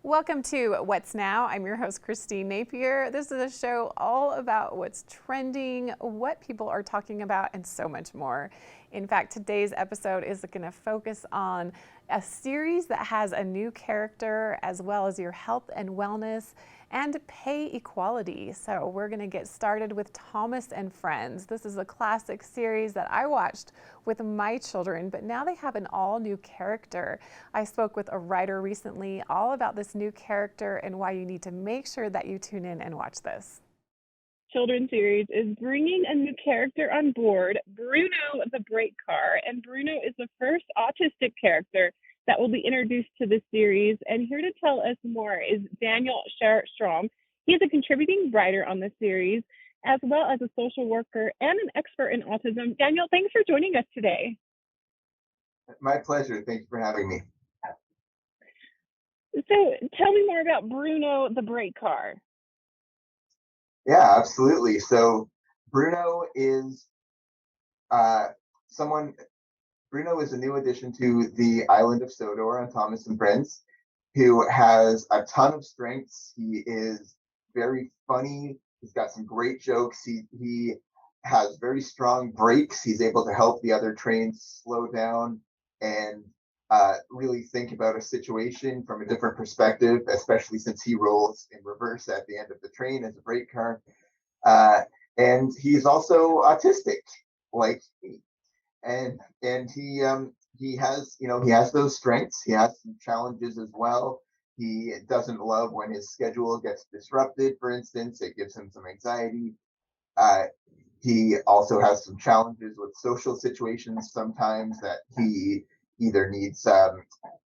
Welcome to What's Now. I'm your host, Christine Napier. This is a show all about what's trending, what people are talking about, and so much more. In fact, today's episode is going to focus on a series that has a new character, as well as your health and wellness and pay equality. So we're going to get started with Thomas and Friends. This is a classic series that I watched with my children, but now they have an all new character. I spoke with a writer recently all about this new character and why you need to make sure that you tune in and watch this. Children's series is bringing a new character on board, Bruno the Brake Car. And Bruno is the first autistic character that will be introduced to the series. And here to tell us more is Daniel Share-Strom. He is a contributing writer on the series, as well as a social worker and an expert in autism. Daniel, thanks for joining us today. My pleasure. Thank you for having me. So tell me more about Bruno the Brake Car. Yeah, absolutely. So Bruno is uh, someone. Bruno is a new addition to the island of Sodor on Thomas and Friends, who has a ton of strengths. He is very funny. He's got some great jokes. He has very strong brakes. He's able to help the other trains slow down and really think about a situation from a different perspective, especially since he rolls in reverse at the end of the train as a brake car. Uh, and he's also autistic, like me. And he has those strengths. He has some challenges as well. He doesn't love when his schedule gets disrupted, for instance. It gives him some anxiety. Uh, he also has some challenges with social situations sometimes that he either needs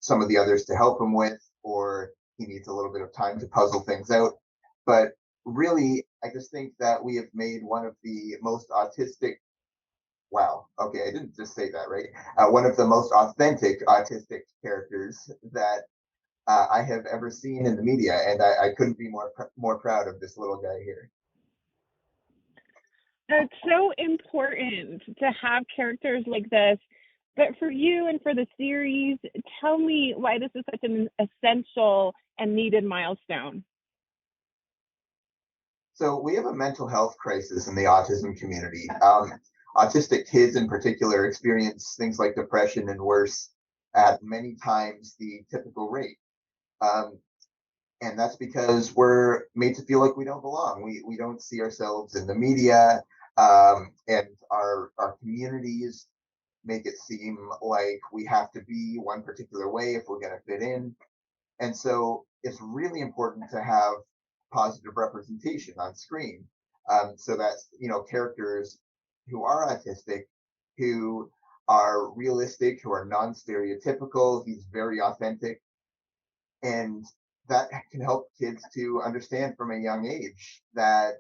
some of the others to help him with, or he needs a little bit of time to puzzle things out. But really, I just think that we have made one of the most autistic. Wow. Okay, I didn't just say that, right? One of the most authentic autistic characters that I have ever seen in the media, and I couldn't be more proud of this little guy here. It's so important to have characters like this. But for you and for the series, tell me why this is such an essential and needed milestone. So we have a mental health crisis in the autism community. Autistic kids, in particular, experience things like depression and worse at many times the typical rate. Um, and that's because we're made to feel like we don't belong. We don't see ourselves in the media, and our communities make it seem like we have to be one particular way if we're going to fit in. And so it's really important to have positive representation on screen, so that characters who are autistic, who are realistic, who are non-stereotypical. He's very authentic, and that can help kids to understand from a young age that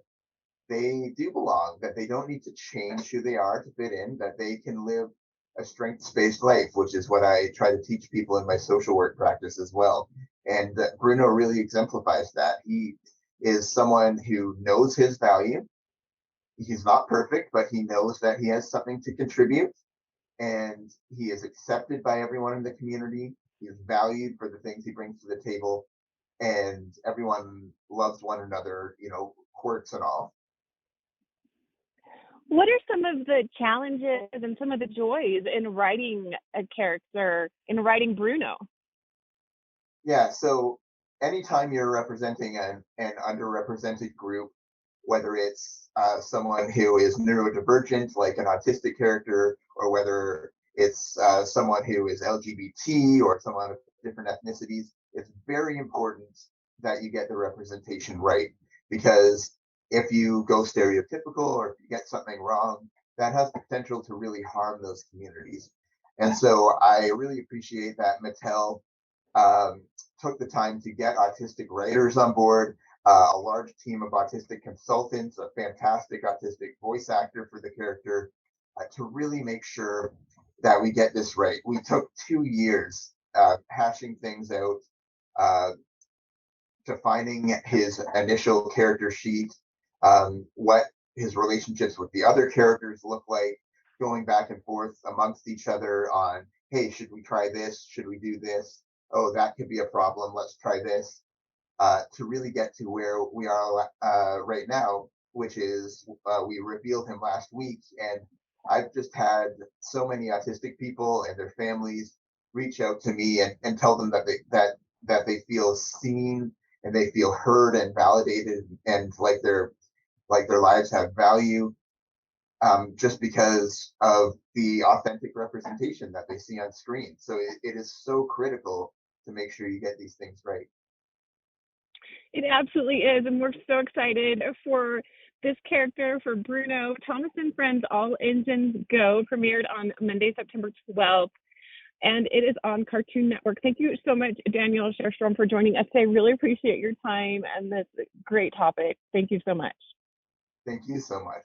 they do belong, that they don't need to change who they are to fit in, that they can live a strengths-based life, which is what I try to teach people in my social work practice as well. And Bruno really exemplifies that. He is someone who knows his value. He's not perfect, but he knows that he has something to contribute, and he is accepted by everyone in the community. He is valued for the things he brings to the table, and everyone loves one another, quirks and all. What are some of the challenges and some of the joys in writing a character, in writing Bruno? Yeah, so anytime you're representing an underrepresented group, whether it's someone who is neurodivergent, like an autistic character, or whether it's someone who is LGBT or someone of different ethnicities, it's very important that you get the representation right. Because if you go stereotypical or if you get something wrong, that has the potential to really harm those communities. And so I really appreciate that Mattel um, took the time to get autistic writers on board, a large team of autistic consultants, a fantastic autistic voice actor for the character, to really make sure that we get this right. We took 2 years hashing things out, uh, defining his initial character sheet, what his relationships with the other characters look like, going back and forth amongst each other on, hey, should we try this? Should we do this? oh, that could be a problem, let's try this, to really get to where we are right now, which is we revealed him last week. And I've just had so many autistic people and their families reach out to me and tell them that they feel seen and they feel heard and validated and like their lives have value, just because of the authentic representation that they see on screen. So it is so critical to make sure you get these things right. It absolutely is, and we're so excited for this character, for Bruno. Thomas and Friends, All Engines Go, premiered on Monday, September 12th, and it is on Cartoon Network. Thank you so much, Daniel Share-Strom, for joining us today. Really appreciate your time and this great topic. Thank you so much. Thank you so much.